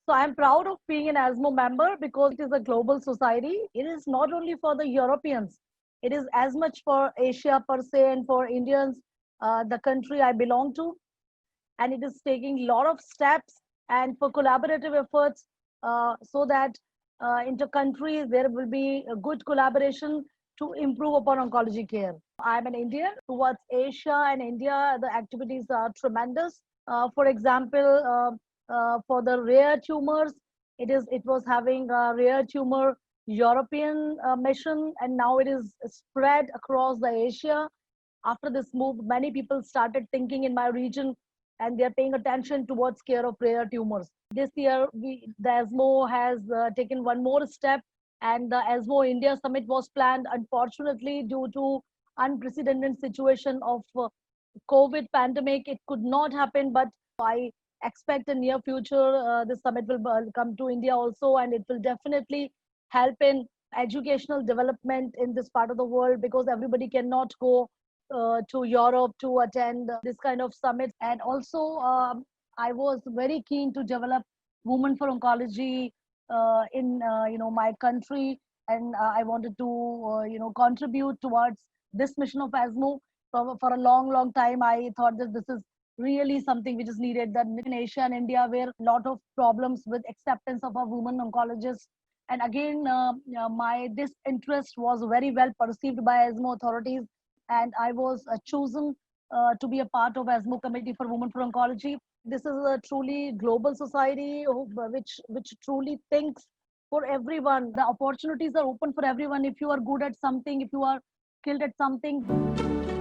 So I'm proud of being an ASMO member because it is a global society. It is not only for the Europeans, it is as much for Asia per se and for Indians, the country I belong to. And it is taking a lot of steps and for collaborative efforts so that inter countries there will be a good collaboration to improve upon oncology care. I'm an Indian. Towards Asia and India, the activities are tremendous. For example, for the rare tumors, it was having a rare tumor European mission, and now it is spread across the Asia. After this move, many people started thinking in my region, and they're paying attention towards care of rare tumors. This year, the ESMO has taken one more step, and the ESMO India Summit was planned. Unfortunately, due to unprecedented situation of COVID pandemic, it could not happen. But I expect in near future this summit will come to India also, and it will definitely help in educational development in this part of the world because everybody cannot go to Europe to attend this kind of summit. And also, I was very keen to develop Women for Oncology in my country, and I wanted to contribute towards this mission of ESMO. For a long, long time, I thought that this is really something which is needed. That in Asia and India, where a lot of problems with acceptance of a woman oncologist, and again, my this interest was very well perceived by ESMO authorities, and I was chosen to be a part of ESMO Committee for Women for Oncology. This is a truly global society which truly thinks for everyone. The opportunities are open for everyone. If you are good at something, if you are skilled at something.